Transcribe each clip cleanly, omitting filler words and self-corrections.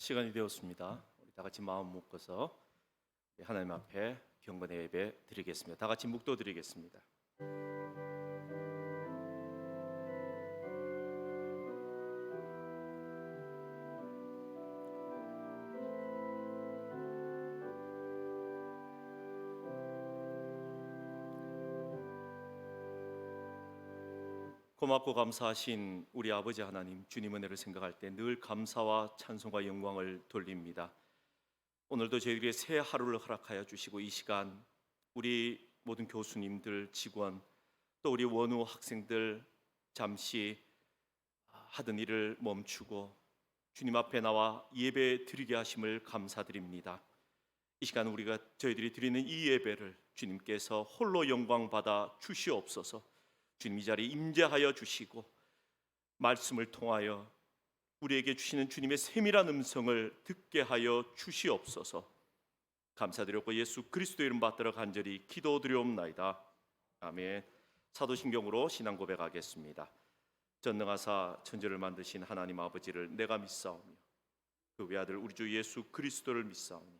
시간이 되었습니다. 우리 다 같이 마음 묶어서 하나님 앞에 경건의 예배 드리겠습니다. 다 같이 묵도 드리겠습니다. 고맙고 감사하신 우리 아버지 하나님, 주님 은혜를 생각할 때 늘 감사와 찬송과 영광을 돌립니다. 오늘도 저희에게 새 하루를 허락하여 주시고 이 시간 우리 모든 교수님들, 직원, 또 우리 원우 학생들 잠시 하던 일을 멈추고 주님 앞에 나와 예배 드리게 하심을 감사드립니다. 이 시간 저희들이 드리는 이 예배를 주님께서 홀로 영광 받아 주시옵소서. 주님 이 자리에 임재하여 주시고 말씀을 통하여 우리에게 주시는 주님의 세밀한 음성을 듣게 하여 주시옵소서. 감사드렸고 예수 그리스도의 이름 받들어 간절히 기도드리옵나이다. 아멘. 사도신경으로 신앙 고백하겠습니다. 전능하사 천지를 만드신 하나님 아버지를 내가 믿사오며 그 외아들 우리 주 예수 그리스도를 믿사오니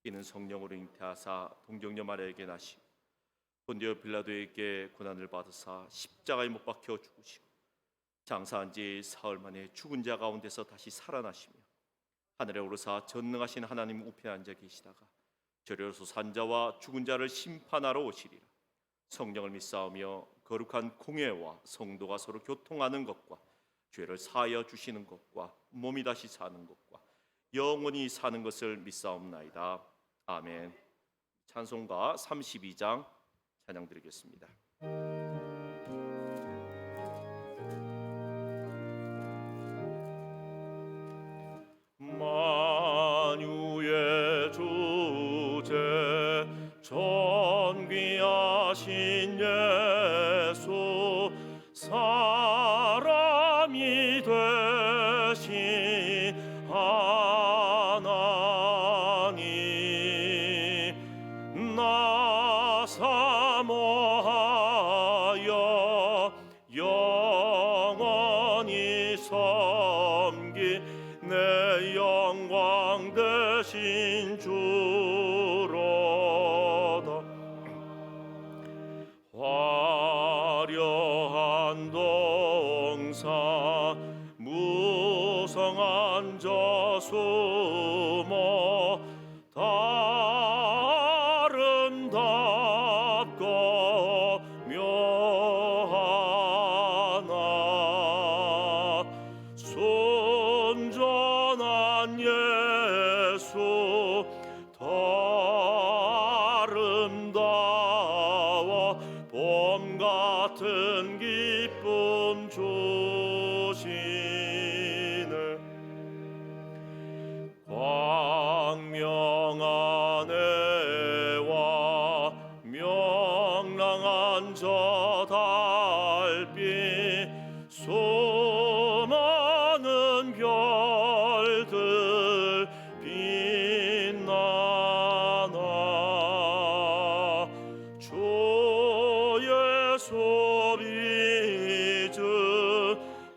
이는 성령으로 잉태하사 동정녀 마리아에게 나시고 본디오 빌라도에게 고난을 받으사 십자가에 못 박혀 죽으시고 장사한 지 사흘 만에 죽은 자 가운데서 다시 살아나시며 하늘에 오르사 전능하신 하나님 우편에 앉아 계시다가 저리로서 산자와 죽은 자를 심판하러 오시리라. 성령을 믿사오며 거룩한 공회와 성도가 서로 교통하는 것과 죄를 사하여 주시는 것과 몸이 다시 사는 것과 영원히 사는 것을 믿사옵나이다. 아멘. 찬송가 32장 찬양 드리겠습니다. 만유의 주제 존귀하신 예수 사람이 되신 하나님 나 사모하여 영원히 섬기 내 영광 되신 주로다. 화려한 동산 무성한 저수모 아름답고 묘하나 순전한 예수 더 아름다워 봄 같은 기쁨 주시네. 광명한 해와 명랑한 저 달빛 수많은 별들 빛나나 주의 소리즈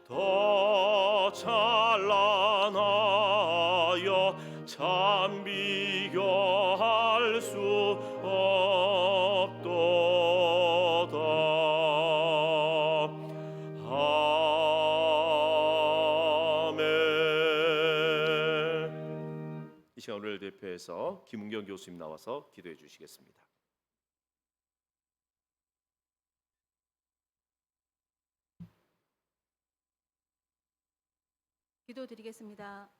더 찬란하여 참 비교할 수 없도다. 아멘. 이 시간 우리를 대표해서 김은경 교수님 나와서 기도해 주시겠습니다. 기도드리겠습니다.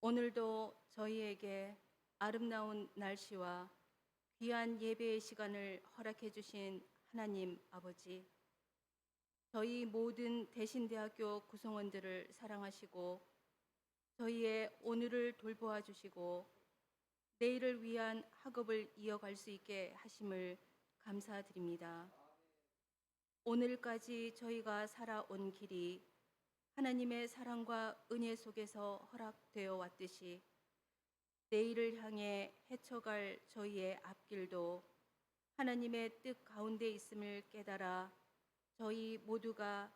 오늘도 저희에게 아름다운 날씨와 귀한 예배의 시간을 허락해 주신 하나님 아버지, 저희 모든 대신대학교 구성원들을 사랑하시고 저희의 오늘을 돌보아 주시고 내일을 위한 학업을 이어갈 수 있게 하심을 감사드립니다. 오늘까지 저희가 살아온 길이 하나님의 사랑과 은혜 속에서 허락되어 왔듯이 내일을 향해 헤쳐갈 저희의 앞길도 하나님의 뜻 가운데 있음을 깨달아 저희 모두가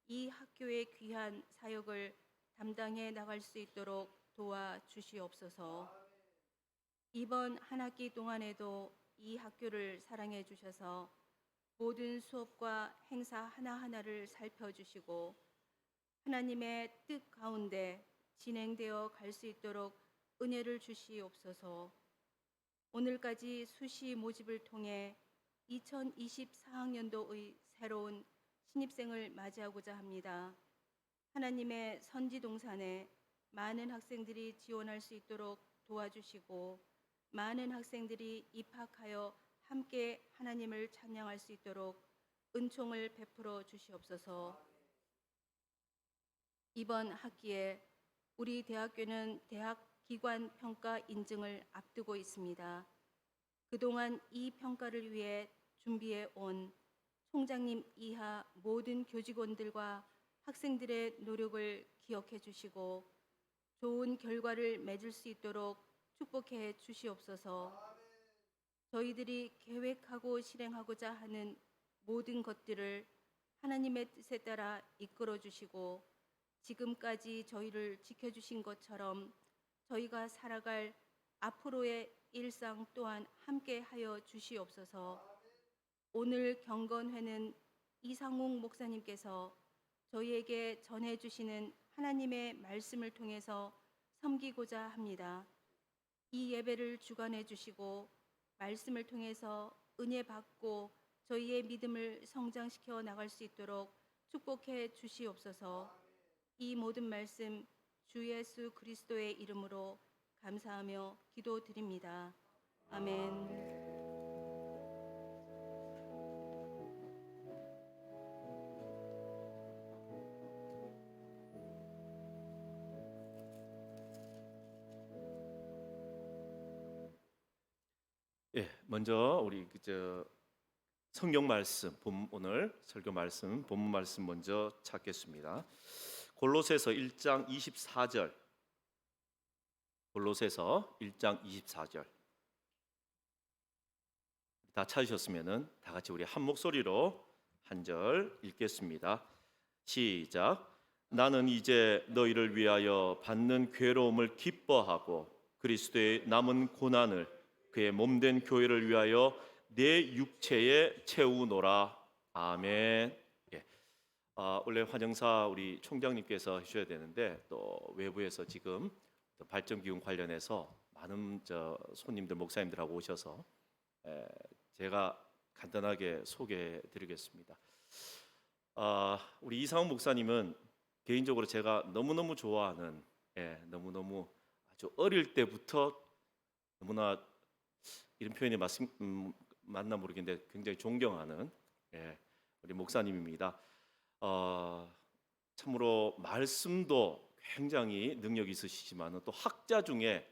이 학교의 귀한 사역을 담당해 나갈 수 있도록 도와주시옵소서. 이번 한 학기 동안에도 이 학교를 사랑해 주셔서 모든 수업과 행사 하나하나를 살펴주시고 하나님의 뜻 가운데 진행되어 갈 수 있도록 은혜를 주시옵소서. 오늘까지 수시 모집을 통해 2024학년도의 새로운 신입생을 맞이하고자 합니다. 하나님의 선지동산에 많은 학생들이 지원할 수 있도록 도와주시고 많은 학생들이 입학하여 함께 하나님을 찬양할 수 있도록 은총을 베풀어 주시옵소서. 이번 학기에 우리 대학교는 대학 기관 평가 인증을 앞두고 있습니다. 그동안 이 평가를 위해 준비해 온 총장님 이하 모든 교직원들과 학생들의 노력을 기억해 주시고 좋은 결과를 맺을 수 있도록 축복해 주시옵소서. 저희들이 계획하고 실행하고자 하는 모든 것들을 하나님의 뜻에 따라 이끌어 주시고 지금까지 저희를 지켜주신 것처럼 저희가 살아갈 앞으로의 일상 또한 함께 하여 주시옵소서. 오늘 경건회는 이상욱 목사님께서 저희에게 전해주시는 하나님의 말씀을 통해서 섬기고자 합니다. 이 예배를 주관해 주시고 말씀을 통해서 은혜 받고 저희의 믿음을 성장시켜 나갈 수 있도록 축복해 주시옵소서. 이 모든 말씀 주 예수 그리스도의 이름으로 감사하며 기도드립니다. 아멘. 예, 먼저 우리 성경 말씀 오늘 설교 말씀 본문 말씀 먼저 찾겠습니다. 골로새서 1장 24절. 골로새서 1장 24절. 다 찾으셨으면은 다 같이 우리 한 목소리로 한 절 읽겠습니다. 시작. 나는 이제 너희를 위하여 받는 괴로움을 기뻐하고 그리스도의 남은 고난을 그의 몸된 교회를 위하여 내 육체에 채우노라. 아멘. 예. 원래 환영사 우리 총장님께서 해주셔야 되는데 또 외부에서 지금 발전기금 관련해서 많은 손님들 목사님들하고 오셔서 제가 간단하게 소개해드리겠습니다. 우리 이상욱 목사님은 개인적으로 제가 너무너무 좋아하는 너무너무 아주 어릴 때부터 너무나 이런 표현이 맞나 모르겠는데 굉장히 존경하는 우리 목사님입니다. 참으로 말씀도 굉장히 능력 있으시지만 또 학자 중에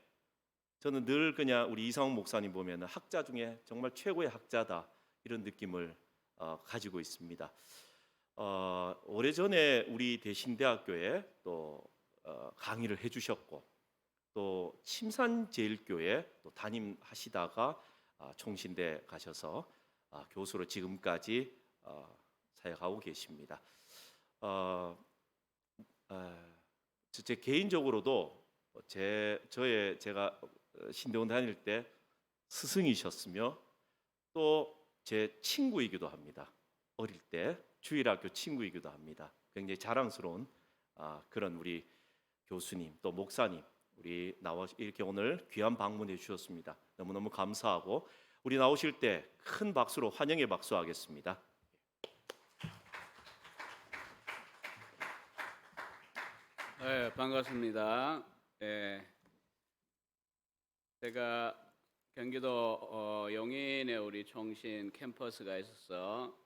저는 늘 그냥 우리 이상욱 목사님 보면 학자 중에 정말 최고의 학자다 이런 느낌을 가지고 있습니다. 오래전에 우리 대신대학교에 또 강의를 해주셨고 또 침산제일교회 또 담임하시다가 총신대 가셔서 교수로 지금까지 사역하고 계십니다. 제 개인적으로도 제가 신대원 다닐 때 스승이셨으며 또 제 친구이기도 합니다. 어릴 때 주일학교 친구이기도 합니다. 굉장히 자랑스러운 그런 우리 교수님 또 목사님 우리 나와 이렇게 오늘 귀한 방문해 주셨습니다. 너무너무 감사하고 우리 나오실 때 큰 박수로 환영의 박수 하겠습니다. 네, 반갑습니다. 제가 경기도 용인에 우리 총신 캠퍼스가 있어서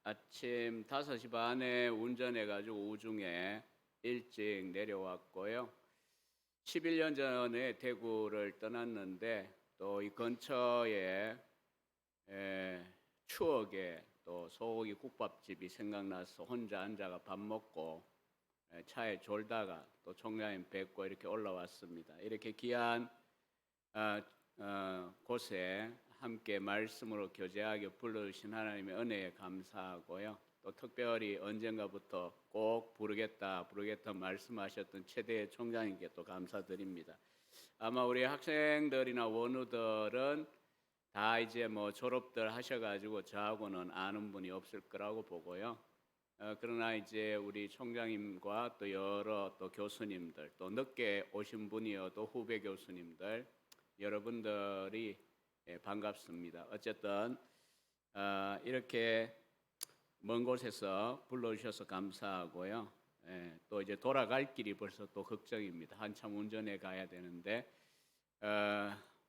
아침 5시 반에 운전해가지고 오중에 일찍 내려왔고요. 11년 전에 대구를 떠났는데 또 이 근처에 추억에 또 소고기 국밥집이 생각나서 혼자 앉아가 밥 먹고 차에 졸다가 또 총장님 뵙고 이렇게 올라왔습니다. 이렇게 귀한 곳에 함께 말씀으로 교제하게 불러주신 하나님의 은혜에 감사하고요. 또 특별히 언젠가부터 꼭 부르겠다 말씀하셨던 최대 총장님께 또 감사드립니다. 아마 우리 학생들이나 원우들은 다 이제 뭐 졸업들 하셔가지고 저하고는 아는 분이 없을 거라고 보고요. 그러나 이제 우리 총장님과 또 여러 또 교수님들, 또 늦게 오신 분이어도 후배 교수님들, 여러분들이 반갑습니다. 어쨌든 이렇게 먼 곳에서 불러주셔서 감사하고요. 또 이제 돌아갈 길이 벌써 또 걱정입니다. 한참 운전해 가야 되는데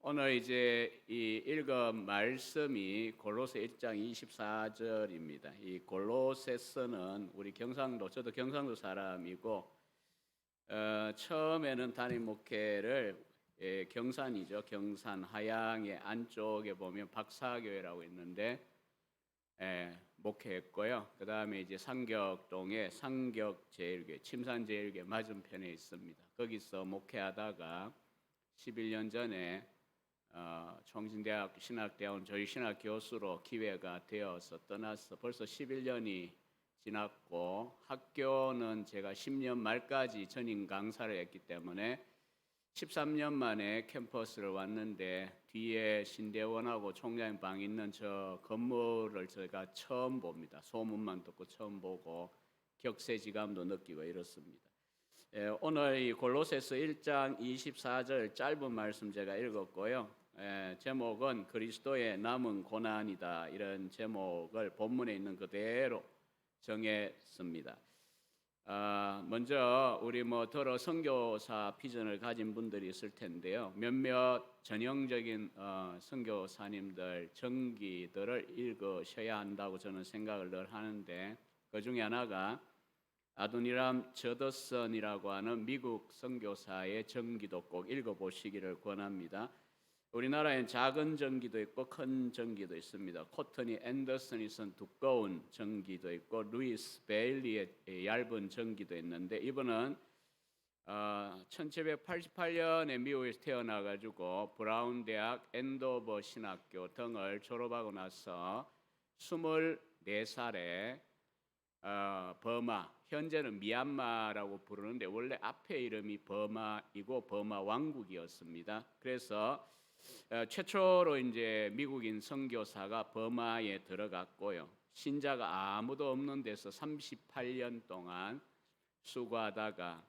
오늘 이제 이 읽은 말씀이 골로새 1장 24절입니다. 이 골로새서는 우리 경상도, 저도 경상도 사람이고 처음에는 담임 목회를 경산이죠. 경산 하양의 안쪽에 보면 박사교회라고 있는데 목회했고요. 그 다음에 이제 상격동에 상격제일교회, 침산제일교회 맞은편에 있습니다. 거기서 목회하다가 11년 전에 총신대학 신학대학원 조직신학 교수로 기회가 되어서 떠나서 벌써 11년이 지났고, 학교는 제가 10년 말까지 전임 강사를 했기 때문에 13년 만에 캠퍼스를 왔는데 뒤에 신대원하고 총장님 방 있는 저 건물을 제가 처음 봅니다. 소문만 듣고 처음 보고 격세지감도 느끼고 이렇습니다. 오늘 이 골로새서 1장 24절 짧은 말씀 제가 읽었고요. 제목은 그리스도의 남은 고난이다, 이런 제목을 본문에 있는 그대로 정했습니다. 먼저 우리 들어 선교사 비전을 가진 분들이 있을 텐데요. 몇몇 전형적인 선교사님들 정기들을 읽으셔야 한다고 저는 생각을 늘 하는데, 그 중에 하나가 아도니람 저더슨이라고 하는 미국 선교사의 정기도 꼭 읽어보시기를 권합니다. 우리나라엔 작은 정기도 있고 큰 정기도 있습니다. 코트니 앤더슨이 쓴 두꺼운 정기도 있고 루이스 베일리의 얇은 정기도 있는데, 이분은 1788년에 미국에서 태어나가지고 브라운 대학, 앤도버 신학교 등을 졸업하고 나서 24살에 버마, 현재는 미얀마라고 부르는데 원래 앞에 이름이 버마이고 버마 왕국이었습니다. 그래서 최초로 이제 미국인 선교사가 버마에 들어갔고요. 신자가 아무도 없는 데서 38년 동안 수고하다가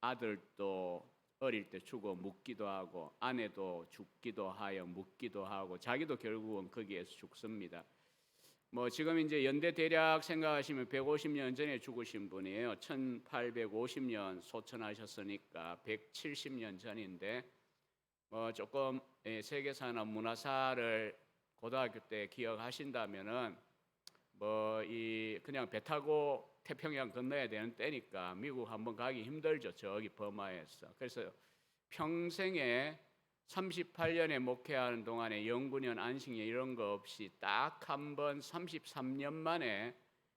아들도 어릴 때 죽어 묻기도 하고 아내도 죽기도 하여 묻기도 하고 자기도 결국은 거기에서 죽습니다. 지금 이제 연대 대략 생각하시면 150년 전에 죽으신 분이에요. 1850년 소천하셨으니까 170년 전인데 조금 세계사나 문화사를 고등학교 때 기억하신다면은 그냥 배 타고 태평양 건너야 되는 때니까 미국 한번 가기 힘들죠. 저기 버마에서. 그래서 평생에 38년에 목회하는 동안에 연구년, 안식년 이런 거 없이 딱 한 번 33년 만에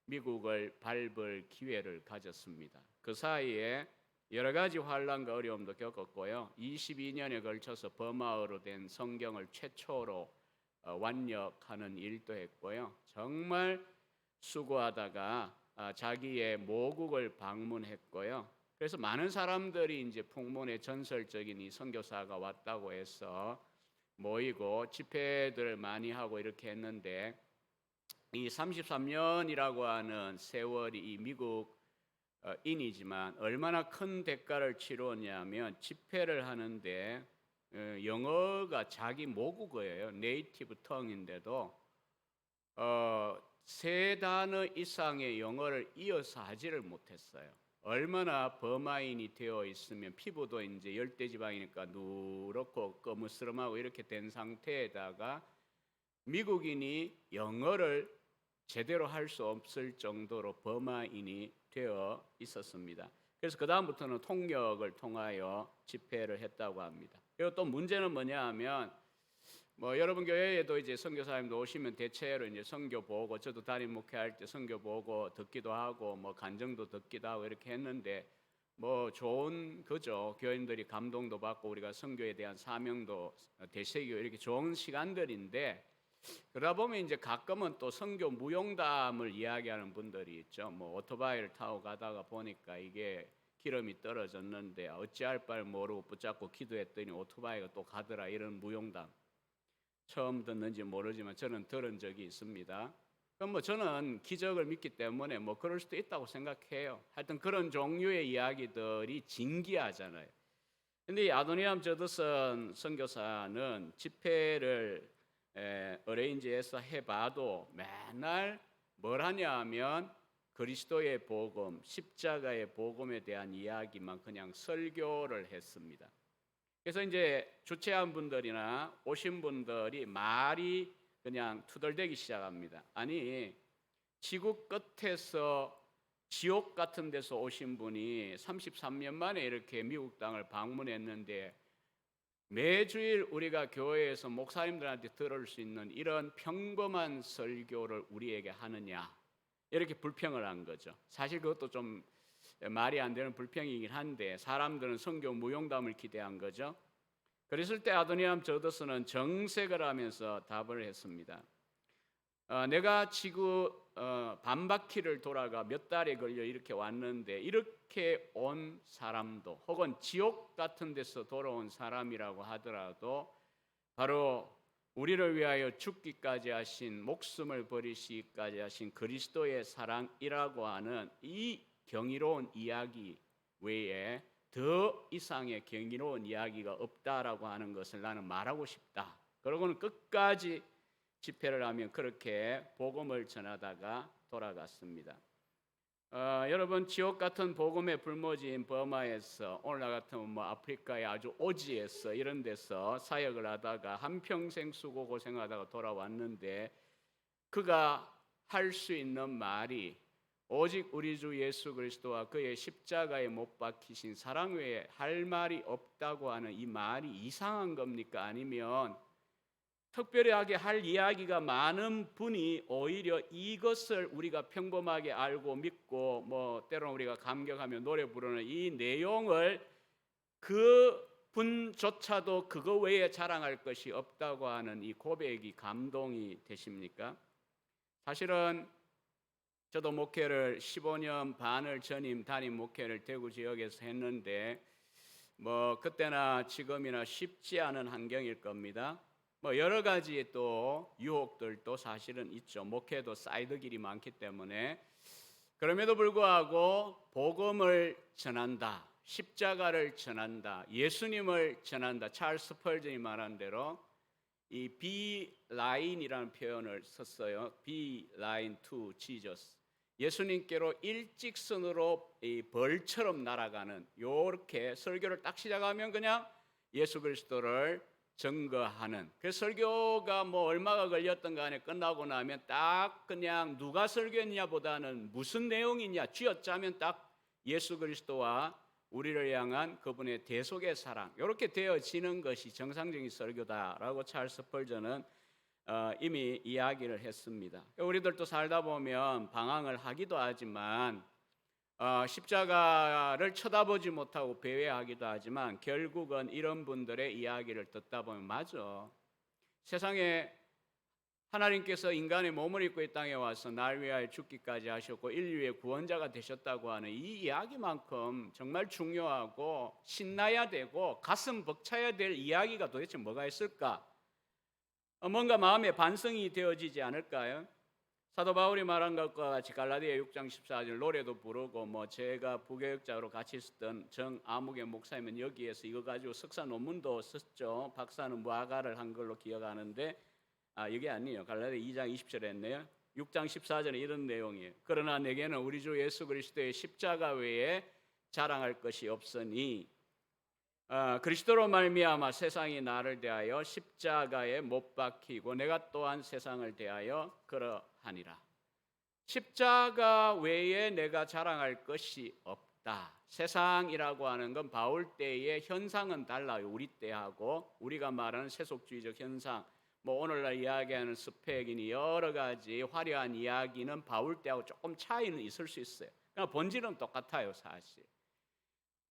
미국을 밟을 기회를 가졌습니다. 그 사이에 여러 가지 환란과 어려움도 겪었고요. 22년에 걸쳐서 버마어로 된 성경을 최초로 완역하는 일도 했고요. 정말 수고하다가 자기의 모국을 방문했고요. 그래서 많은 사람들이 이제 풍문에 전설적인 이 선교사가 왔다고 해서 모이고 집회들을 많이 하고 이렇게 했는데, 이 33년이라고 하는 세월이 이 미국인이지만 얼마나 큰 대가를 치렀냐면, 집회를 하는데 영어가 자기 모국어예요. 네이티브 텅인데도 3단어 이상의 영어를 이어서 하지를 못했어요. 얼마나 버마인이 되어 있으면 피부도 이제 열대지방이니까 누렇고 거무스름하고 이렇게 된 상태에다가 미국인이 영어를 제대로 할 수 없을 정도로 버마인이 되어 있었습니다. 그래서 그 다음부터는 통역을 통하여 집회를 했다고 합니다. 그리고 또 문제는 뭐냐 하면 여러분 교회에도 이제 선교사님도 오시면 대체로 이제 선교 보고, 저도 담임 목회할 때 선교 보고 듣기도 하고 간증도 듣기도 하고 이렇게 했는데, 뭐 좋은 거죠. 교인들이 감동도 받고 우리가 선교에 대한 사명도 되새기고 이렇게 좋은 시간들인데, 그러다 보면 이제 가끔은 또 선교 무용담을 이야기하는 분들이 있죠. 뭐 오토바이를 타고 가다가 보니까 이게 기름이 떨어졌는데 어찌할 바를 모르고 붙잡고 기도했더니 오토바이가 또 가더라, 이런 무용담. 처음 듣는지 모르지만 저는 들은 적이 있습니다. 그럼 뭐 저는 기적을 믿기 때문에 뭐 그럴 수도 있다고 생각해요. 하여튼 그런 종류의 이야기들이 진기하잖아요. 근데 이 아도니암 저드슨 선교사는 집회를 어레인지해서 해봐도 맨날 뭘 하냐 하면 그리스도의 복음, 십자가의 복음에 대한 이야기만 그냥 설교를 했습니다. 그래서 이제 주최한 분들이나 오신 분들이 말이 그냥 투덜대기 시작합니다. 아니, 지구 끝에서 지옥 같은 데서 오신 분이 33년 만에 이렇게 미국 땅을 방문했는데 매주일 우리가 교회에서 목사님들한테 들을 수 있는 이런 평범한 설교를 우리에게 하느냐, 이렇게 불평을 한 거죠. 사실 그것도 좀 말이 안 되는 불평이긴 한데 사람들은 선교 무용담을 기대한 거죠. 그랬을 때 아도니암 저드슨은 정색을 하면서 답을 했습니다. 내가 지구 반바퀴를 돌아가 몇 달에 걸려 이렇게 왔는데 이렇게 온 사람도 혹은 지옥 같은 데서 돌아온 사람이라고 하더라도 바로 우리를 위하여 죽기까지 하신, 목숨을 버리시기까지 하신 그리스도의 사랑이라고 하는 이 경이로운 이야기 외에 더 이상의 경이로운 이야기가 없다라고 하는 것을 나는 말하고 싶다. 그러고는 끝까지 집회를 하면 그렇게 복음을 전하다가 돌아갔습니다. 여러분, 지옥 같은 복음의 불모지인 버마에서, 오늘날 같으면 뭐 아프리카의 아주 오지에서 이런 데서 사역을 하다가 한평생 수고 고생하다가 돌아왔는데 그가 할 수 있는 말이 오직 우리 주 예수 그리스도와 그의 십자가에 못 박히신 사랑 외에 할 말이 없다고 하는 이 말이 이상한 겁니까? 아니면 특별하게 할 이야기가 많은 분이 오히려 이것을 우리가 평범하게 알고 믿고 뭐 때로는 우리가 감격하며 노래 부르는 이 내용을 그 분조차도 그거 외에 자랑할 것이 없다고 하는 이 고백이 감동이 되십니까? 사실은 저도 목회를 15년 반을 전임 담임 목회를 대구 지역에서 했는데 뭐 그때나 지금이나 쉽지 않은 환경일 겁니다. 뭐 여러 가지 또 유혹들도 사실은 있죠. 목회도 사이드 길이 많기 때문에. 그럼에도 불구하고 복음을 전한다, 십자가를 전한다, 예수님을 전한다. 찰스 펄전이 말한 대로 이 B 라인이라는 표현을 썼어요. B line to Jesus. 예수님께로 일직선으로 이 벌처럼 날아가는, 요렇게 설교를 딱 시작하면 그냥 예수 그리스도를 증거하는, 그 설교가 뭐 얼마가 걸렸던 간에 끝나고 나면 딱 그냥 누가 설교했냐보다는 무슨 내용이냐 쥐어짜면 딱 예수 그리스도와 우리를 향한 그분의 대속의 사랑, 이렇게 되어지는 것이 정상적인 설교다라고 찰스 펄전은 이미 이야기를 했습니다. 우리들도 살다 보면 방황을 하기도 하지만 십자가를 쳐다보지 못하고 배회하기도 하지만 결국은 이런 분들의 이야기를 듣다 보면 맞아, 세상에 하나님께서 인간의 몸을 입고 이 땅에 와서 날 위하여 죽기까지 하셨고 인류의 구원자가 되셨다고 하는 이 이야기만큼 정말 중요하고 신나야 되고 가슴 벅차야 될 이야기가 도대체 뭐가 있을까? 뭔가 마음의 반성이 되어지지 않을까요? 사도 바울이 말한 것과 같이 갈라디아 6장 14절 노래도 부르고 뭐 제가 부교육자로 같이 있었던 정아무개 목사님은 여기에서 이거 가지고 석사 논문도 썼죠. 박사는 무화과를 한 걸로 기억하는데 이게 아니에요. 갈라디아 2장 20절에 했네요. 6장 14절에 이런 내용이에요. 그러나 내게는 우리 주 예수 그리스도의 십자가 외에 자랑할 것이 없으니 그리스도로 말미암아 세상이 나를 대하여 십자가에 못 박히고 내가 또한 세상을 대하여 그러하니라. 십자가 외에 내가 자랑할 것이 없다. 세상이라고 하는 건 바울 때의 현상은 달라요. 우리 때하고 우리가 말하는 세속주의적 현상, 뭐 오늘날 이야기하는 스펙이니 여러 가지 화려한 이야기는 바울 때하고 조금 차이는 있을 수 있어요. 그러나 본질은 똑같아요, 사실.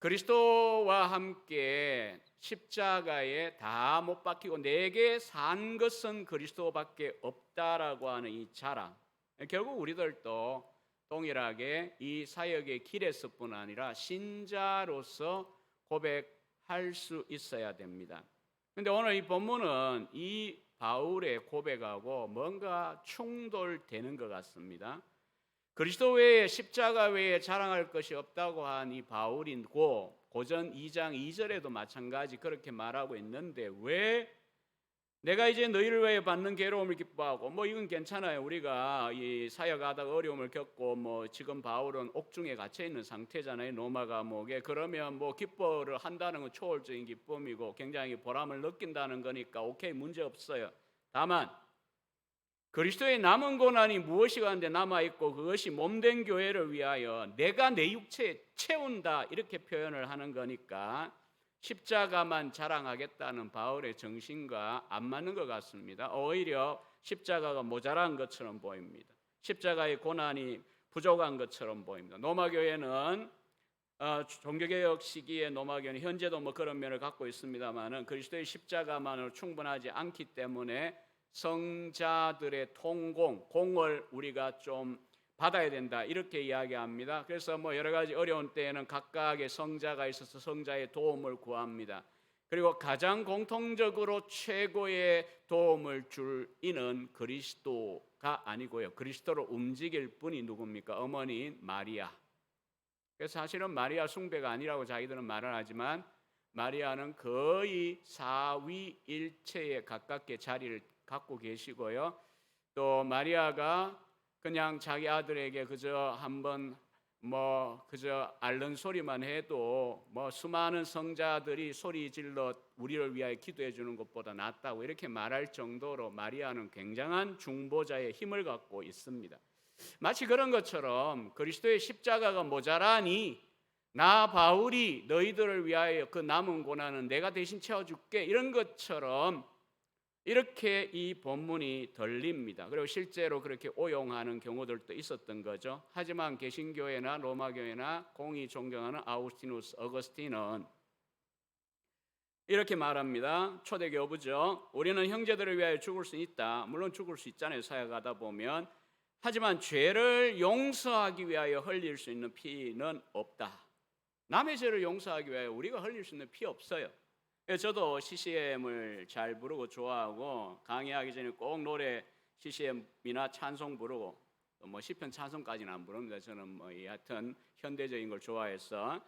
그리스도와 함께 십자가에 다 못 박히고 내게 산 것은 그리스도밖에 없다라고 하는 이 자랑, 결국 우리들도 동일하게 이 사역의 길에서뿐 아니라 신자로서 고백할 수 있어야 됩니다. 그런데 오늘 이 본문은 이 바울의 고백하고 뭔가 충돌되는 것 같습니다. 그리스도 외에 십자가 외에 자랑할 것이 없다고 한 이 바울이고 고전 2장 2절에도 마찬가지 그렇게 말하고 있는데 왜 내가 이제 너희를 위해 받는 괴로움을 기뻐하고 뭐 이건 괜찮아요. 우리가 이 사역하다가 어려움을 겪고 뭐 지금 바울은 옥중에 갇혀 있는 상태잖아요. 로마 감옥에. 그러면 뭐 기뻐를 한다는 건 초월적인 기쁨이고 굉장히 보람을 느낀다는 거니까 오케이, 문제 없어요. 다만 그리스도의 남은 고난이 무엇이 가운데 남아있고 그것이 몸된 교회를 위하여 내가 내 육체에 채운다 이렇게 표현을 하는 거니까 십자가만 자랑하겠다는 바울의 정신과 안 맞는 것 같습니다. 오히려 십자가가 모자란 것처럼 보입니다. 십자가의 고난이 부족한 것처럼 보입니다. 로마교회는 종교개혁 시기의 로마교회는 현재도 뭐 그런 면을 갖고 있습니다만은 그리스도의 십자가만으로 충분하지 않기 때문에 성자들의 공을 우리가 좀 받아야 된다 이렇게 이야기합니다. 그래서 뭐 여러 가지 어려운 때에는 각각의 성자가 있어서 성자의 도움을 구합니다. 그리고 가장 공통적으로 최고의 도움을 줄 이는 그리스도가 아니고요. 그리스도로 움직일 분이 누굽니까? 어머니인 마리아. 그래서 사실은 마리아 숭배가 아니라고 자기들은 말을 하지만 마리아는 거의 사위일체에 가깝게 자리를 갖고 계시고요. 또 마리아가 그냥 자기 아들에게 그저 한번 뭐 그저 앓는 소리만 해도 뭐 수많은 성자들이 소리 질러 우리를 위하여 기도해 주는 것보다 낫다고 이렇게 말할 정도로 마리아는 굉장한 중보자의 힘을 갖고 있습니다. 마치 그런 것처럼 그리스도의 십자가가 모자라니 나 바울이 너희들을 위하여 그 남은 고난은 내가 대신 채워줄게 이런 것처럼 이렇게 이 본문이 들립니다. 그리고 실제로 그렇게 오용하는 경우들도 있었던 거죠. 하지만 개신교회나 로마교회나 공이 존경하는 아우구스티누스 어거스틴은 이렇게 말합니다. 초대교 어부죠. 우리는 형제들을 위하여 죽을 수 있다. 물론 죽을 수 있잖아요. 사역하다 보면. 하지만 죄를 용서하기 위하여 흘릴 수 있는 피는 없다. 남의 죄를 용서하기 위하여 우리가 흘릴 수 있는 피 없어요. 저도 CCM을 잘 부르고 좋아하고 강의하기 전에 꼭 노래 CCM이나 찬송 부르고 뭐 시편 찬송까지는 안 부릅니다. 저는 뭐 하여튼 현대적인 걸 좋아해서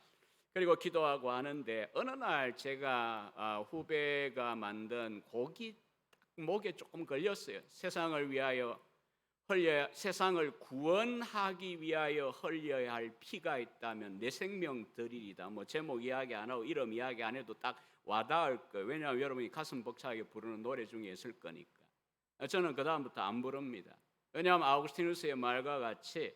그리고 기도하고 하는데 어느 날 제가 후배가 만든 곡이 목에 조금 걸렸어요. 세상을 위하여 세상을 구원하기 위하여 흘려야 할 피가 있다면 내 생명 드리리다. 뭐 제목 이야기 안 하고 이름 이야기 안 해도 딱 와닿을 거예요. 왜냐하면 여러분이 가슴 벅차게 부르는 노래 중에 있을 거니까. 저는 그 다음부터 안 부릅니다. 왜냐하면 아우구스티누스의 말과 같이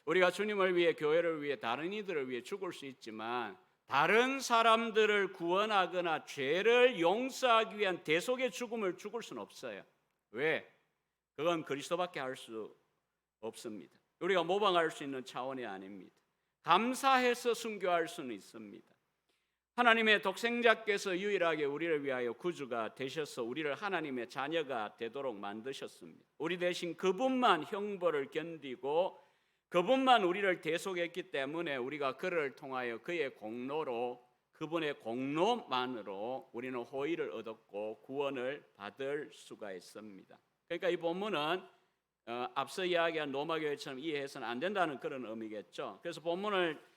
우리가 주님을 위해 교회를 위해 다른 이들을 위해 죽을 수 있지만 다른 사람들을 구원하거나 죄를 용서하기 위한 대속의 죽음을 죽을 수는 없어요. 왜? 그건 그리스도밖에 할 수 없습니다. 우리가 모방할 수 있는 차원이 아닙니다. 감사해서 순교할 수는 있습니다. 하나님의 독생자께서 유일하게 우리를 위하여 구주가 되셔서 우리를 하나님의 자녀가 되도록 만드셨습니다. 우리 대신 그분만 형벌을 견디고 그분만 우리를 대속했기 때문에 우리가 그를 통하여 그의 공로로 그분의 공로만으로 우리는 호의를 얻었고 구원을 받을 수가 있습니다. 그러니까 이 본문은 앞서 이야기한 로마교회처럼 이해해서는 안 된다는 그런 의미겠죠. 그래서 본문을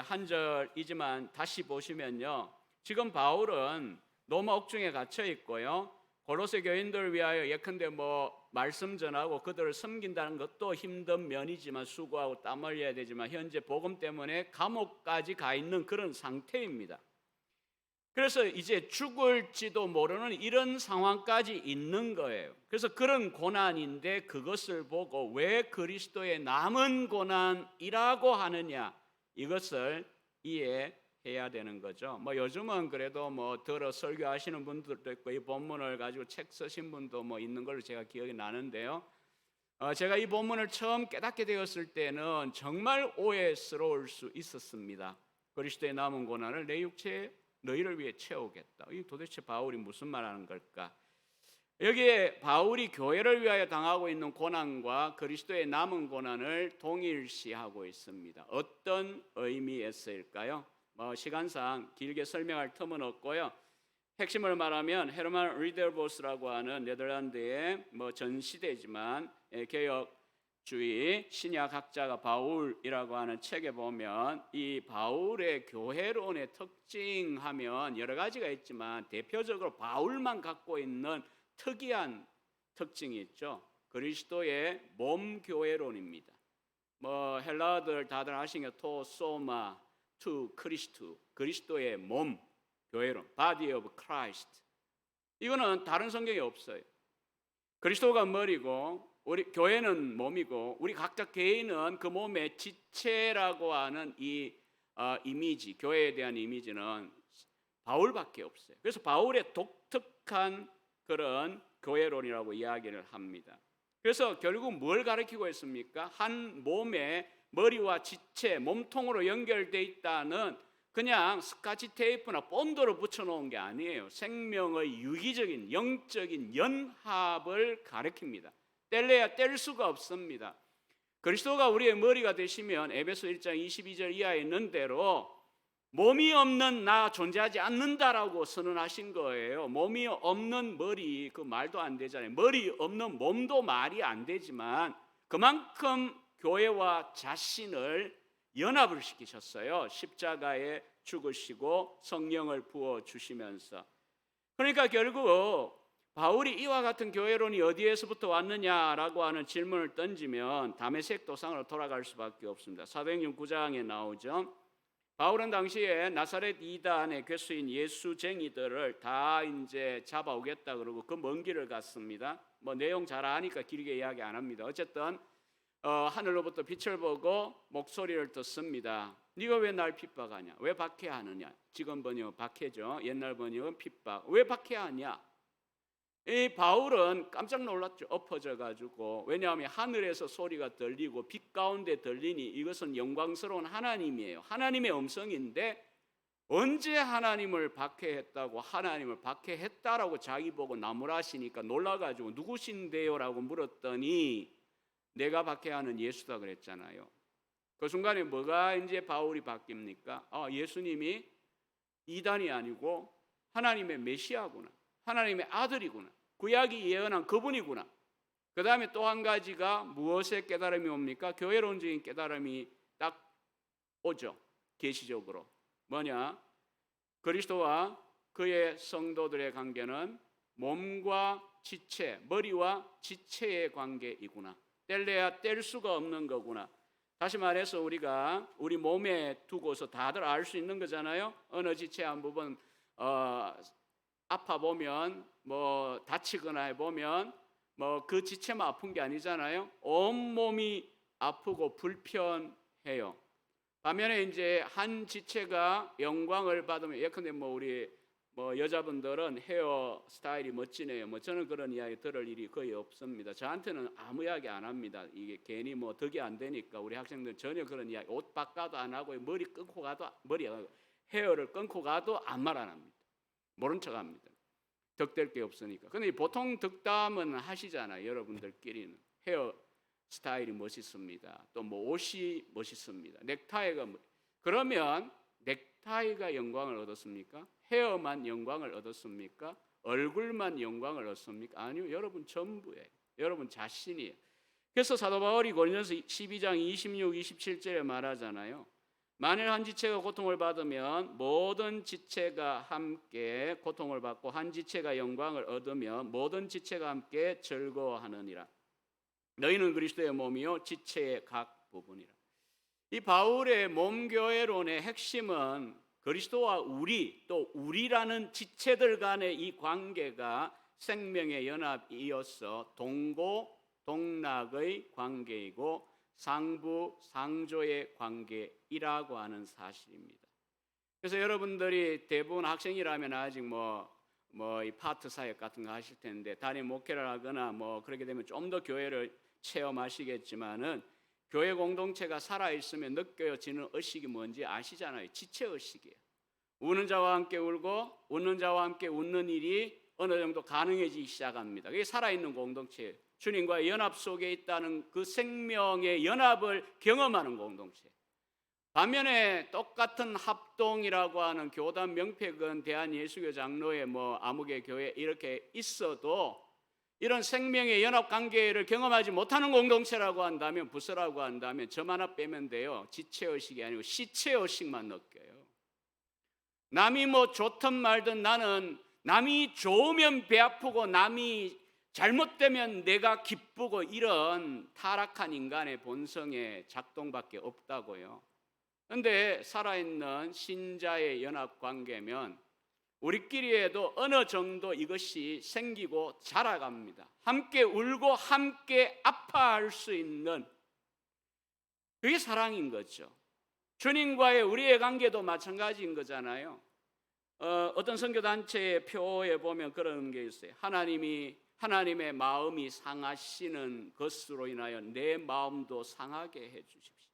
한 절이지만 다시 보시면요. 지금 바울은 로마 옥중에 갇혀 있고요. 골로새 교인들을 위하여 예컨대 뭐 말씀 전하고 그들을 섬긴다는 것도 힘든 면이지만 수고하고 땀 흘려야 되지만 현재 복음 때문에 감옥까지 가 있는 그런 상태입니다. 그래서 이제 죽을지도 모르는 이런 상황까지 있는 거예요. 그래서 그런 고난인데 그것을 보고 왜 그리스도의 남은 고난이라고 하느냐 이것을 이해해야 되는 거죠. 뭐 요즘은 그래도 뭐 들어 설교하시는 분들도 있고 이 본문을 가지고 책 쓰신 분도 뭐 있는 걸로 제가 기억이 나는데요. 제가 이 본문을 처음 깨닫게 되었을 때는 정말 오해스러울 수 있었습니다. 그리스도의 남은 고난을 내 육체에 너희를 위해 채우겠다. 이 도대체 바울이 무슨 말하는 걸까? 여기에 바울이 교회를 위하여 당하고 있는 고난과 그리스도의 남은 고난을 동일시하고 있습니다. 어떤 의미에서일까요? 시간상 길게 설명할 틈은 없고요. 핵심을 말하면 헤르만 리델보스라고 하는 네덜란드의 전 시대지만 개혁주의 신약학자가 바울이라고 하는 책에 보면 이 바울의 교회론의 특징하면 여러 가지가 있지만 대표적으로 바울만 갖고 있는 특이한 특징이 있죠. 그리스도의 몸 교회론입니다. 헬라어들 다들 아시는 토 소마 투 크리스투, 그리스도의 몸 교회론, body of Christ. 이거는 다른 성경에 없어요. 그리스도가 머리고 우리 교회는 몸이고 우리 각자 개인은 그 몸의 지체라고 하는 이 이미지, 교회에 대한 이미지는 바울밖에 없어요. 그래서 바울의 독특한 그런 교회론이라고 이야기를 합니다. 그래서 결국 뭘 가리키고 있습니까? 한 몸의 머리와 지체, 몸통으로 연결되어 있다는 그냥 스카치 테이프나 본드로 붙여놓은 게 아니에요. 생명의 유기적인 영적인 연합을 가리킵니다. 뗄래야 뗄 수가 없습니다. 그리스도가 우리의 머리가 되시면 에베소 1장 22절 이하에 있는 대로 몸이 없는 나 존재하지 않는다라고 선언하신 거예요. 몸이 없는 머리, 그 말도 안 되잖아요. 머리 없는 몸도 말이 안 되지만 그만큼 교회와 자신을 연합을 시키셨어요. 십자가에 죽으시고 성령을 부어주시면서. 그러니까 결국 바울이 이와 같은 교회론이 어디에서부터 왔느냐라고 하는 질문을 던지면 다메섹 도상으로 돌아갈 수밖에 없습니다. 사도행전 9장에 나오죠. 바울은 당시에 나사렛 이단의 괴수인 예수쟁이들을 다 이제 잡아오겠다 그러고 그 먼 길을 갔습니다. 내용 잘 아니까 길게 이야기 안 합니다. 어쨌든 하늘로부터 빛을 보고 목소리를 듣습니다. 네가 왜 날 핍박하냐? 왜 박해하느냐? 지금 번역은 박해죠. 옛날 번역은 핍박. 왜 박해하냐? 이 바울은 깜짝 놀랐죠. 엎어져 가지고. 왜냐하면 하늘에서 소리가 들리고 빛 가운데 들리니 이것은 영광스러운 하나님이에요. 하나님의 음성인데 언제 하나님을 박해했다고 하나님을 박해했다라고 자기 보고 나무라시니까 놀라가지고 누구신데요? 라고 물었더니 내가 박해하는 예수다 그랬잖아요. 그 순간에 뭐가 이제 바울이 바뀝니까? 예수님이 이단이 아니고 하나님의 메시아구나. 하나님의 아들이구나. 구약이 예언한 그분이구나. 그 다음에 또 한 가지가 무엇의 깨달음이 옵니까? 교회론적인 깨달음이 딱 오죠. 계시적으로. 뭐냐? 그리스도와 그의 성도들의 관계는 몸과 지체, 머리와 지체의 관계이구나. 뗄래야 뗄 수가 없는 거구나. 다시 말해서 우리가 우리 몸에 두고서 다들 알 수 있는 거잖아요. 어느 지체 한 부분 아파 보면 다치거나 해 보면 그 지체만 아픈 게 아니잖아요. 온 몸이 아프고 불편해요. 반면에 이제 한 지체가 영광을 받으면 예컨대 우리 여자분들은 헤어 스타일이 멋지네요. 저는 그런 이야기 들을 일이 거의 없습니다. 저한테는 아무 이야기 안 합니다. 이게 괜히 덕이 안 되니까 우리 학생들 전혀 그런 이야기 옷 바꿔도 안 하고 머리 끊고 가도 헤어를 끊고 가도 아무 말 안 합니다. 모른 척합니다. 덕될 게 없으니까. 근데 보통 덕담은 하시잖아요. 여러분들끼리는 헤어 스타일이 멋있습니다. 또 옷이 멋있습니다. 넥타이가 그러면 넥타이가 영광을 얻었습니까? 헤어만 영광을 얻었습니까? 얼굴만 영광을 얻습니까? 아니요. 여러분 전부예요. 여러분 자신이에요. 그래서 사도 바울이 고린도서 12장 26, 27절에 말하잖아요. 만일 한 지체가 고통을 받으면 모든 지체가 함께 고통을 받고 한 지체가 영광을 얻으면 모든 지체가 함께 즐거워하느니라. 너희는 그리스도의 몸이요 지체의 각 부분이라. 이 바울의 몸교회론의 핵심은 그리스도와 우리 또 우리라는 지체들 간의 이 관계가 생명의 연합이어서 동고 동락의 관계이고 상부 상조의 관계이라고 하는 사실입니다. 그래서 여러분들이 대부분 학생이라면 아직 이 파트 사역 같은 거 하실 텐데 담임 목회를 하거나 그렇게 되면 좀 더 교회를 체험하시겠지만은 교회 공동체가 살아있으면 느껴지는 의식이 뭔지 아시잖아요. 지체의식이에요. 우는 자와 함께 울고 웃는 자와 함께 웃는 일이 어느 정도 가능해지기 시작합니다. 그게 살아있는 공동체예요. 주님과의 연합 속에 있다는 그 생명의 연합을 경험하는 공동체. 반면에 똑같은 합동이라고 하는 교단 명패건 대한예수교 장로회 아무개 교회 이렇게 있어도 이런 생명의 연합 관계를 경험하지 못하는 공동체라고 한다면, 부서라고 한다면 점 하나 빼면 돼요. 지체의식이 아니고 시체의식만 느껴요. 남이 좋든 말든 나는 남이 좋으면 배 아프고 남이 잘못되면 내가 기쁘고, 이런 타락한 인간의 본성의 작동밖에 없다고요. 그런데 살아있는 신자의 연합관계면 우리끼리에도 어느 정도 이것이 생기고 자라갑니다. 함께 울고 함께 아파할 수 있는, 그게 사랑인 거죠. 주님과의 우리의 관계도 마찬가지인 거잖아요. 어떤 선교단체의 표에 보면 그런 게 있어요. 하나님의 마음이 상하시는 것으로 인하여 내 마음도 상하게 해주십시오.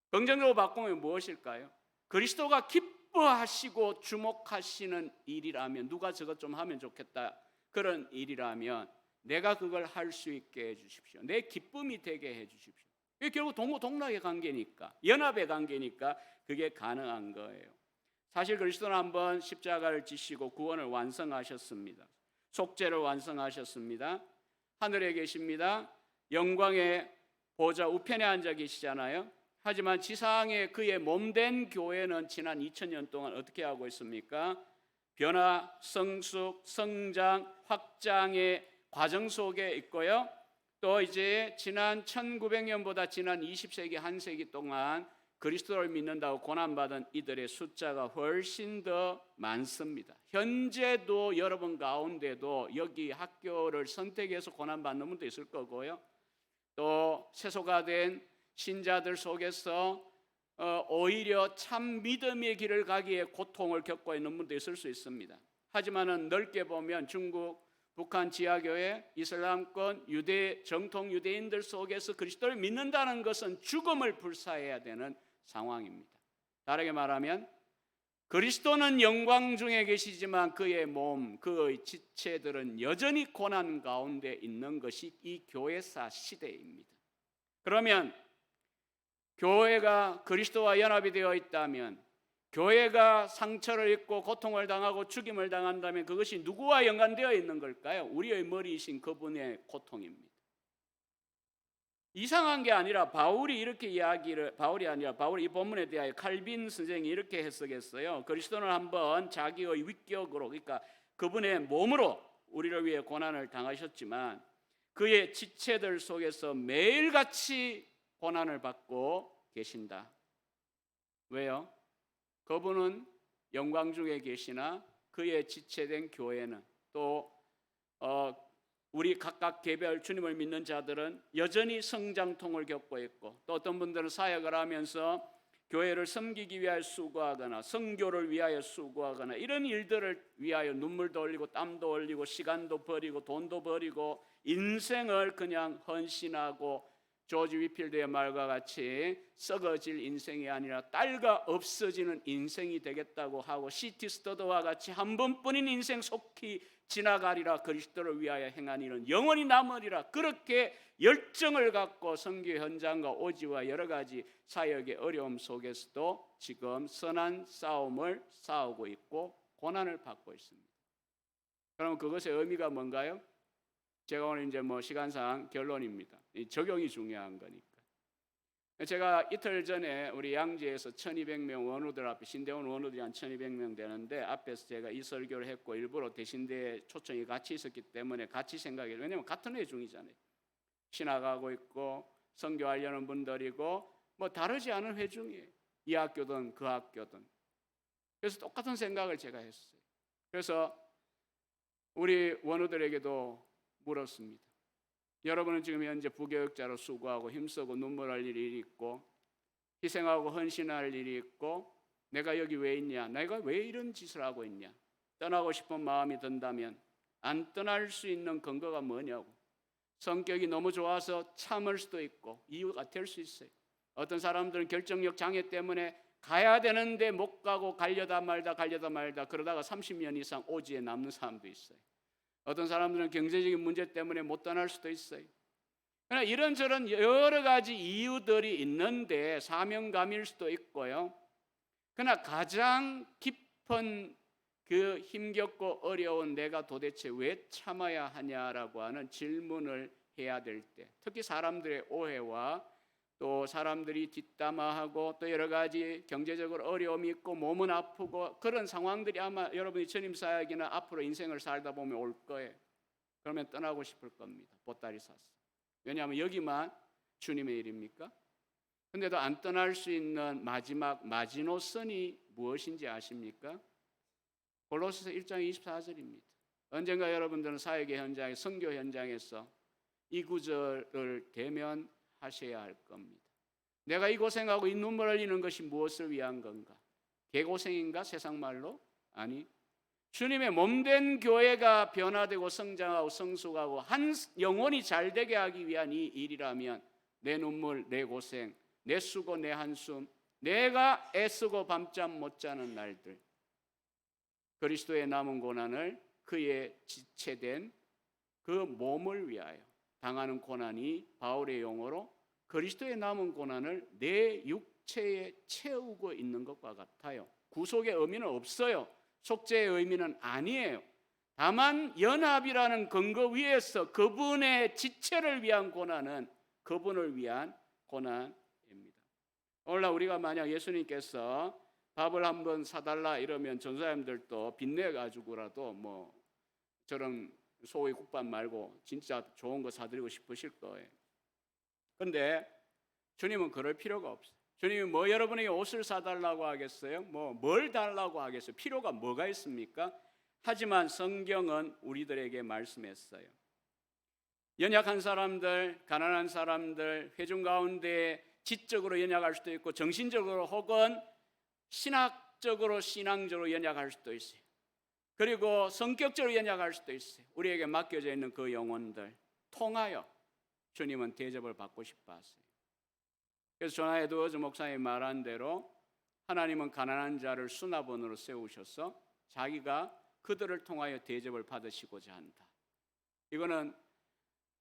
긍정적으로 바꾸면 무엇일까요? 그리스도가 기뻐하시고 주목하시는 일이라면, 누가 저것 좀 하면 좋겠다 그런 일이라면 내가 그걸 할 수 있게 해주십시오. 내 기쁨이 되게 해주십시오. 이게 결국 동등의 관계니까, 연합의 관계니까 그게 가능한 거예요. 사실 그리스도는 한번 십자가를 지시고 구원을 완성하셨습니다. 속죄를 완성하셨습니다. 하늘에 계십니다. 영광의 보좌 우편에 앉아 계시잖아요. 하지만 지상에 그의 몸된 교회는 지난 2000년 동안 어떻게 하고 있습니까? 변화, 성숙, 성장, 확장의 과정 속에 있고요. 또 이제 지난 1900년보다 지난 20세기 한 세기 동안 그리스도를 믿는다고 고난받은 이들의 숫자가 훨씬 더 많습니다. 현재도 여러분 가운데도 여기 학교를 선택해서 고난받는 분도 있을 거고요. 또 세소가 된 신자들 속에서 오히려 참 믿음의 길을 가기에 고통을 겪고 있는 분도 있을 수 있습니다. 하지만은 넓게 보면 중국, 북한 지하교회, 이슬람권, 유대 정통 유대인들 속에서 그리스도를 믿는다는 것은 죽음을 불사해야 되는 상황입니다. 다르게 말하면 그리스도는 영광 중에 계시지만 그의 몸, 그의 지체들은 여전히 고난 가운데 있는 것이 이 교회사 시대입니다. 그러면 교회가 그리스도와 연합이 되어 있다면, 교회가 상처를 입고 고통을 당하고 죽임을 당한다면 그것이 누구와 연관되어 있는 걸까요? 우리의 머리이신 그분의 고통입니다. 이상한 게 아니라 바울이 이 본문에 대하여 칼빈 선생이 이렇게 해석했어요. 그리스도는 한번 자기의 위격으로, 그러니까 그분의 몸으로 우리를 위해 고난을 당하셨지만 그의 지체들 속에서 매일같이 고난을 받고 계신다. 왜요? 그분은 영광 중에 계시나 그의 지체된 교회는, 또 우리 각각 개별 주님을 믿는 자들은 여전히 성장통을 겪고 있고, 또 어떤 분들은 사역을 하면서 교회를 섬기기 위하여 수고하거나 선교를 위하여 수고하거나 이런 일들을 위하여 눈물도 흘리고 땀도 흘리고 시간도 버리고 돈도 버리고 인생을 그냥 헌신하고, 조지 위필드의 말과 같이 썩어질 인생이 아니라 딸과 없어지는 인생이 되겠다고 하고, 시티 스터드와 같이 한 번뿐인 인생 속히 지나가리라, 그리스도를 위하여 행한 일은 영원히 남으리라, 그렇게 열정을 갖고 선교 현장과 오지와 여러 가지 사역의 어려움 속에서도 지금 선한 싸움을 싸우고 있고 고난을 받고 있습니다. 그럼 그것의 의미가 뭔가요? 제가 오늘 이제 시간상 결론입니다. 이 적용이 중요한 거니까. 제가 이틀 전에 우리 양지에서 1200명 원우들 앞에, 신대원 원우들이 한 1200명 되는데 앞에서 제가 이 설교를 했고, 일부러 대신대에 초청이 같이 있었기 때문에 같이 생각해요. 왜냐하면 같은 회 중이잖아요. 신학하고 있고 선교하려는 분들이고 다르지 않은 회 중이에요. 이 학교든 그 학교든. 그래서 똑같은 생각을 제가 했어요. 그래서 우리 원우들에게도 물었습니다. 여러분은 지금 현재 부교육자로 수고하고 힘쓰고 눈물 흘릴 일이 있고 희생하고 헌신할 일이 있고, 내가 여기 왜 있냐, 내가 왜 이런 짓을 하고 있냐, 떠나고 싶은 마음이 든다면 안 떠날 수 있는 근거가 뭐냐고. 성격이 너무 좋아서 참을 수도 있고 이유가 될 수 있어요. 어떤 사람들은 결정력 장애 때문에 가야 되는데 못 가고 가려다 말다 그러다가 30년 이상 오지에 남는 사람도 있어요. 어떤 사람들은 경제적인 문제 때문에 못 떠날 수도 있어요. 그러나 이런저런 여러 가지 이유들이 있는데 사명감일 수도 있고요. 그러나 가장 깊은 그 힘겹고 어려운 내가 도대체 왜 참아야 하냐라고 하는 질문을 해야 될 때, 특히 사람들의 오해와 또 사람들이 뒷담화하고 또 여러 가지 경제적으로 어려움이 있고 몸은 아프고 그런 상황들이 아마 여러분이 전임 사역이나 앞으로 인생을 살다 보면 올 거예요. 그러면 떠나고 싶을 겁니다. 보따리 싸서. 왜냐하면 여기만 주님의 일입니까? 근데도 안 떠날 수 있는 마지막 마지노선이 무엇인지 아십니까? 골로새서 1장 24절입니다. 언젠가 여러분들은 사역의 현장에 선교 현장에서 이 구절을 대면하셔야 할 겁니다. 내가 이 고생하고 이 눈물 흘리는 것이 무엇을 위한 건가? 개고생인가? 세상 말로? 아니, 주님의 몸된 교회가 변화되고 성장하고 성숙하고 한 영혼이 잘 되게 하기 위한 이 일이라면 내 눈물, 내 고생, 내 수고, 내 한숨, 내가 애쓰고 밤잠 못 자는 날들, 그리스도의 남은 고난을 그의 지체된 그 몸을 위하여 당하는 고난이 바울의 용어로 그리스도의 남은 고난을 내 육체에 채우고 있는 것과 같아요. 구속의 의미는 없어요. 속죄의 의미는 아니에요. 다만 연합이라는 근거 위에서 그분의 지체를 위한 고난은 그분을 위한 고난입니다. 오늘날 우리가 만약 예수님께서 밥을 한번 사달라 이러면 전사님들도 빚내가지고라도 뭐 저런 소고기 국밥 말고 진짜 좋은 거 사드리고 싶으실 거예요. 그런데 주님은 그럴 필요가 없어요. 주님이 뭐 여러분에게 옷을 사달라고 하겠어요? 뭘 달라고 하겠어요? 필요가 뭐가 있습니까? 하지만 성경은 우리들에게 말씀했어요. 연약한 사람들, 가난한 사람들, 회중 가운데 지적으로 연약할 수도 있고 정신적으로 혹은 신학적으로 신앙적으로 연약할 수도 있어요. 그리고 성격적으로 연약할 수도 있어요. 우리에게 맡겨져 있는 그 영혼들 통하여 주님은 대접을 받고 싶어 하세요. 그래서 조나 에드워즈 목사님이 말한 대로 하나님은 가난한 자를 수납원으로 세우셔서 자기가 그들을 통하여 대접을 받으시고자 한다. 이거는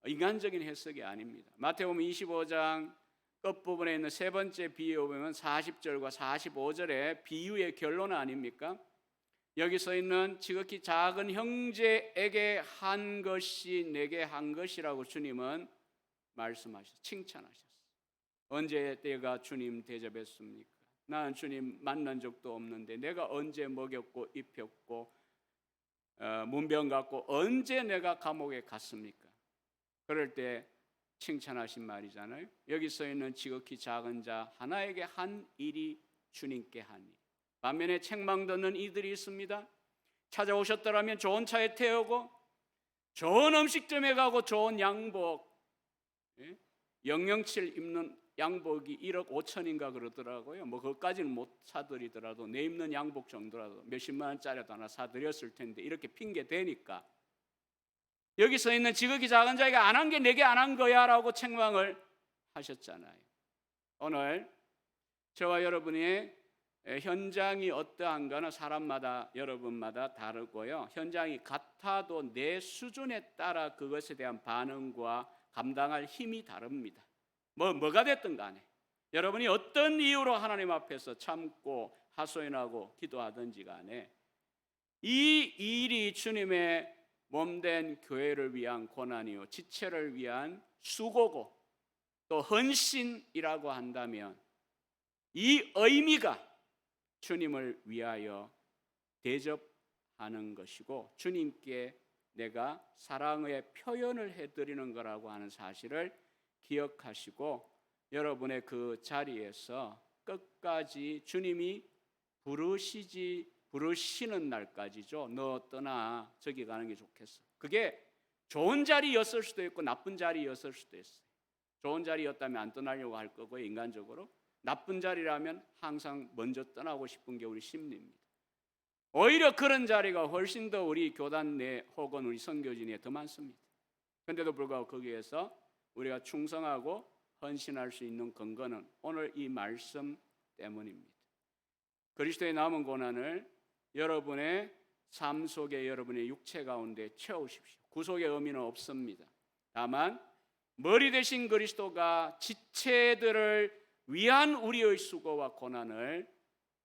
인간적인 해석이 아닙니다. 마태복음 25장 끝부분에 있는 세 번째 비유에 보면 40절과 45절의 비유의 결론 아닙니까? 여기 서 있는 지극히 작은 형제에게 한 것이 내게 한 것이라고 주님은 말씀하셨어요. 칭찬하셨어요. 언제 내가 주님 대접했습니까? 나는 주님 만난 적도 없는데 내가 언제 먹였고 입혔고 문병 갖고 언제 내가 감옥에 갔습니까? 그럴 때 칭찬하신 말이잖아요. 여기 써 있는 지극히 작은 자 하나에게 한 일이 주님께 한 일. 반면에 책망 듣는 이들이 있습니다. 찾아오셨더라면 좋은 차에 태우고 좋은 음식점에 가고 좋은 양복, 영영칠 입는 양복이 1억 5천인가 그러더라고요. 그것까지는 못 사드리더라도 내 입는 양복 정도라도 몇십만 원짜리도 하나 사드렸을 텐데 이렇게 핑계 대니까 여기 서 있는 지극히 작은 자가 안 한 게 내게 안 한 거야 라고 책망을 하셨잖아요. 오늘 저와 여러분의 현장이 어떠한가는 사람마다 여러분마다 다르고요. 현장이 같아도 내 수준에 따라 그것에 대한 반응과 감당할 힘이 다릅니다. 뭐가 됐든 간에 여러분이 어떤 이유로 하나님 앞에서 참고 하소연하고 기도하든지 간에 이 일이 주님의 몸된 교회를 위한 고난이요 지체를 위한 수고고 또 헌신이라고 한다면 이 의미가 주님을 위하여 대접하는 것이고 주님께 내가 사랑의 표현을 해드리는 거라고 하는 사실을 기억하시고 여러분의 그 자리에서 끝까지 주님이 부르시는 날까지죠. 너 떠나 저기 가는 게 좋겠어. 그게 좋은 자리였을 수도 있고 나쁜 자리였을 수도 있어요. 좋은 자리였다면 안 떠나려고 할 거고요. 인간적으로. 나쁜 자리라면 항상 먼저 떠나고 싶은 게 우리 심리입니다. 오히려 그런 자리가 훨씬 더 우리 교단 내 혹은 우리 선교진에 더 많습니다. 그런데도 불구하고 거기에서 우리가 충성하고 헌신할 수 있는 근거는 오늘 이 말씀 때문입니다. 그리스도의 남은 고난을 여러분의 삶 속에 여러분의 육체 가운데 채우십시오. 구속의 의미는 없습니다. 다만 머리 대신 그리스도가 지체들을 위한 우리의 수고와 고난을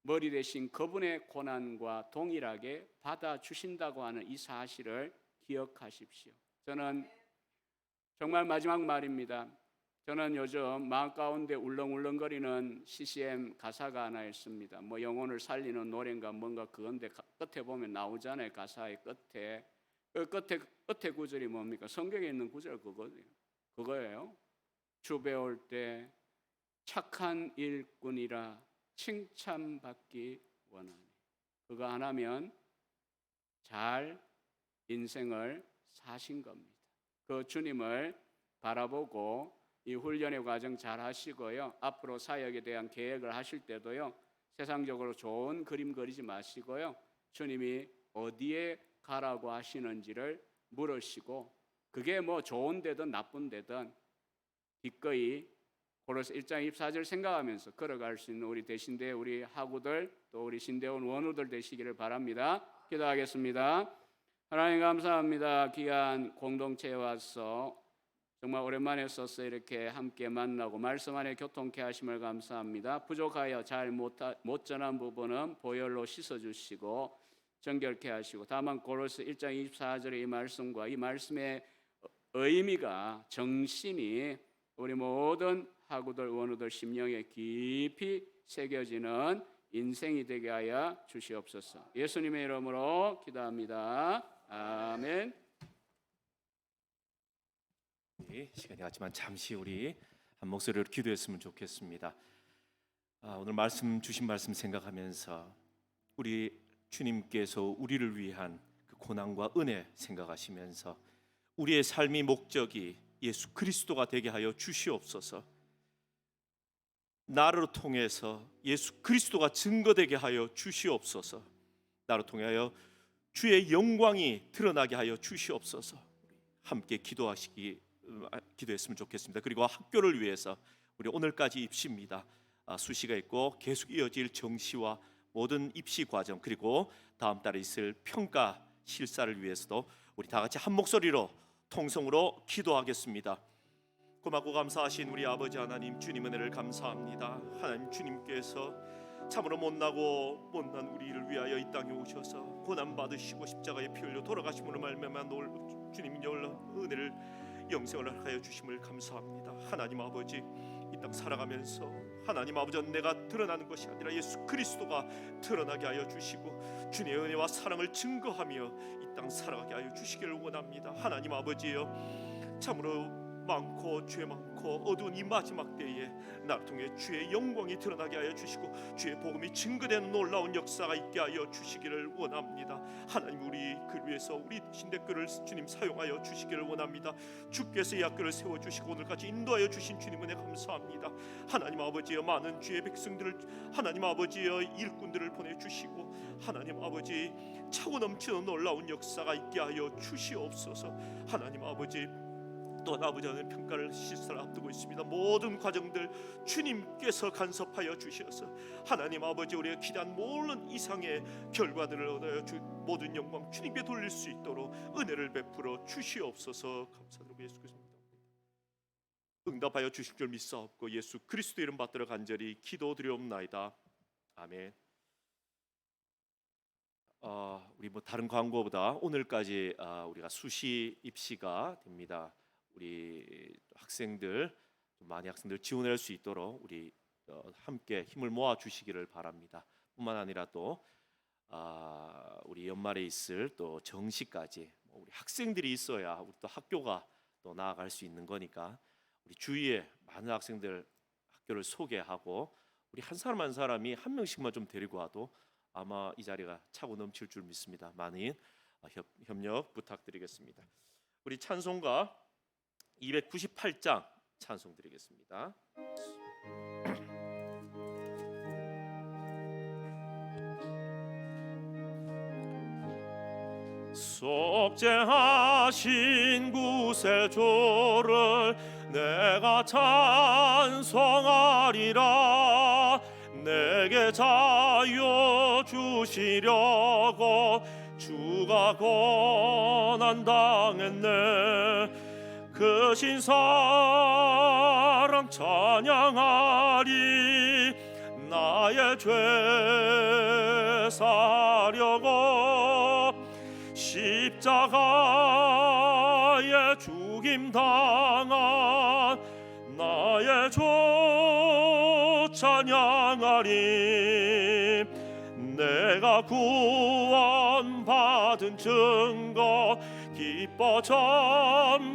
머리 대신 그분의 고난과 동일하게 받아주신다고 하는 이 사실을 기억하십시오. 저는 정말 마지막 말입니다. 저는 요즘 마음 가운데 울렁울렁거리는 CCM 가사가 하나 있습니다. 뭐 영혼을 살리는 노래인가 뭔가 그건데 끝에 보면 나오잖아요. 가사의 끝에. 그 끝에 구절이 뭡니까? 성경에 있는 구절 그거예요. 주 배울 때 착한 일꾼이라 칭찬받기 원하니. 그거 하나면 잘 인생을 사신 겁니다. 그 주님을 바라보고 이 훈련의 과정 잘 하시고요. 앞으로 사역에 대한 계획을 하실 때도요. 세상적으로 좋은 그림 그리지 마시고요. 주님이 어디에 가라고 하시는지를 물으시고 그게 뭐 좋은 데든 나쁜 데든 기꺼이 고로스 1장 24절 생각하면서 걸어갈 수 있는 우리 대신대 우리 하구들 또 우리 신대원 원우들 되시기를 바랍니다. 기도하겠습니다. 하나님 감사합니다. 귀한 공동체에 와서 정말 오랜만에 써서 이렇게 함께 만나고 말씀 안에 교통케 하심을 감사합니다. 부족하여 잘 못 전한 부분은 보혈로 씻어주시고 정결케 하시고 다만 고로스 1장 24절의 이 말씀과 이 말씀의 의미가 정신이 우리 모든 하구들 원우들 심령에 깊이 새겨지는 인생이 되게 하여 주시옵소서. 예수님의 이름으로 기도합니다. 아멘. 시간이 갔지만 잠시 우리 한 목소리로 기도했으면 좋겠습니다. 오늘 주신 말씀 생각하면서 우리 주님께서 우리를 위한 그 고난과 은혜 생각하시면서 우리의 삶의 목적이 예수 그리스도가 되게 하여 주시옵소서. 나를 통해서 예수 그리스도가 증거되게 하여 주시옵소서. 나를 통하여 주의 영광이 드러나게 하여 주시옵소서. 함께 기도했으면 좋겠습니다. 그리고 학교를 위해서 우리 오늘까지 입시입니다. 수시가 있고 계속 이어질 정시와 모든 입시 과정 그리고 다음 달에 있을 평가 실사를 위해서도 우리 다 같이 한 목소리로 통성으로 기도하겠습니다. 고맙고 감사하신 우리 아버지 하나님 주님 은혜를 감사합니다. 하나님 주님께서 참으로 못난 우리를 위하여 이 땅에 오셔서 고난 받으시고 십자가에 피 흘려 돌아가심으로 말미암아 주님이 은혜를 영생을 하여 주심을 감사합니다. 하나님 아버지 이 땅 살아가면서 하나님 아버지 내가 드러나는 것이 아니라 예수 그리스도가 드러나게 하여 주시고 주님의 은혜와 사랑을 증거하며 이 땅 살아가게 하여 주시기를 원합니다. 하나님 아버지여 참으로 많고 죄 많고 어두운 이 마지막 때에 나를 통해 주의 영광이 드러나게 하여 주시고 주의 복음이 증거되는 놀라운 역사가 있게 하여 주시기를 원합니다. 하나님 우리 글 위해서 우리 신대교를 주님 사용하여 주시기를 원합니다. 주께서 이 학교를 세워주시고 오늘까지 인도하여 주신 주님 은혜 감사합니다. 하나님 아버지여 많은 주의 백성들을 하나님 아버지여 일꾼들을 보내주시고 하나님 아버지 차고 넘치는 놀라운 역사가 있게 하여 주시옵소서. 하나님 아버지 또 아버지 하나님 평가를 실사를 앞두고 있습니다. 모든 과정들 주님께서 간섭하여 주셔서 하나님 아버지 우리가 기대한 모든 이상의 결과들을 얻어 모든 영광 주님께 돌릴 수 있도록 은혜를 베풀어 주시옵소서. 감사드리고 예수 그리스도 응답하여 주실 줄 믿사옵고 예수 그리스도 이름 받들어 간절히 기도드리옵나이다. 아멘. 우리 뭐 다른 광고보다 오늘까지 우리가 수시 입시가 됩니다. 우리 학생들 많이 학생들 지원할 수 있도록 우리 함께 힘을 모아 주시기를 바랍니다. 뿐만 아니라 또 우리 연말에 있을 또 정시까지 우리 학생들이 있어야 우리 또 학교가 또 나아갈 수 있는 거니까 우리 주위에 많은 학생들 학교를 소개하고 우리 한 사람 한 사람이 한 명씩만 좀 데리고 와도 아마 이 자리가 차고 넘칠 줄 믿습니다. 많은 협력 부탁드리겠습니다. 우리 찬송가 298장 찬송 드리겠습니다. 속죄하신 구세주를 내가 찬송하리라. 내게 자유 주시려고 주가 고난 당했네. 그 신사랑 찬양하리. 나의 죄 사려고 십자가에 죽임 당한 나의 주 찬양하리. 내가 구원받은 증거 기뻐 전파하리라.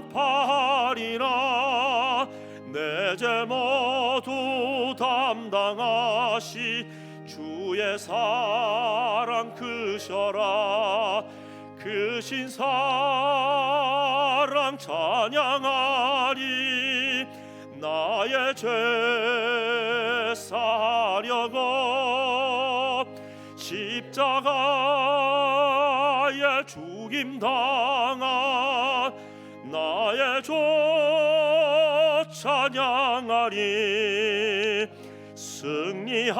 내 죄 모두 담당하시 주의 사랑 크셔라. 크신 사랑 찬양하리. 나의 죄 사려고 십자가에 죽임 당한 나의 주 찬양하리. 승리하신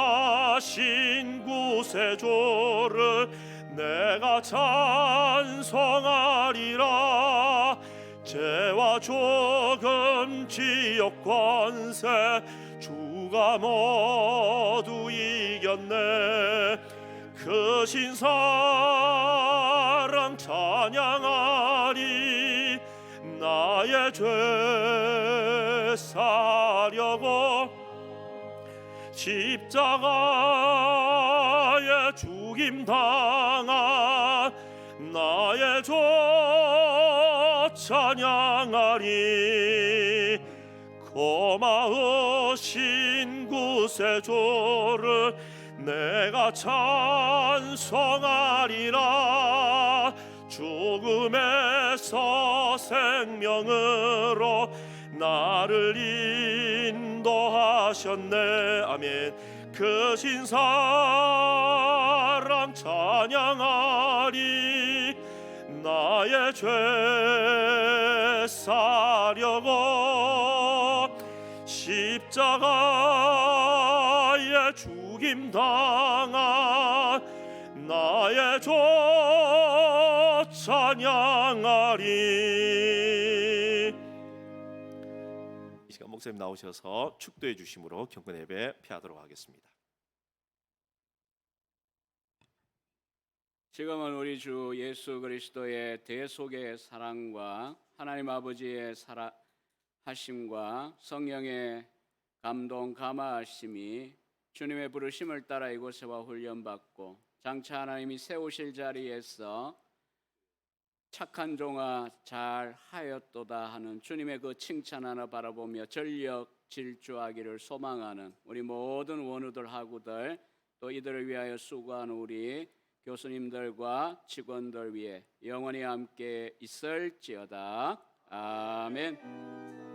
구세주를 내가 찬송하리라. 죄와 죽음 지옥 권세 주가 모두 이겼네. 크신 사랑 찬양하리. 나의 죄 사려고 십자가에 죽임 당한 나의 주 찬양하리. 고마우신 구세주를 내가 찬송하리라. 죽음에서 생명으로 나를 인도하셨네. 아멘. 크신 사랑 찬양하리. 나의 죄 사려고 십자가에 죽임 당한 나의 주 찬양하리. 이 시간 목사님 나오셔서 축도해 주심으로 경건 예배 피하도록 하겠습니다. 지금은 우리 주 예수 그리스도의 대속의 사랑과 하나님 아버지의 사랑하심과 성령의 감동 감화하심이 주님의 부르심을 따라 이곳에와 훈련받고 장차 하나님이 세우실 자리에서 착한 종아 잘 하였도다 하는 주님의 그 칭찬 하나 바라보며 전력 질주하기를 소망하는 우리 모든 원우들 하구들 또 이들을 위하여 수고하는 우리 교수님들과 직원들 위해 영원히 함께 있을지어다. 아멘.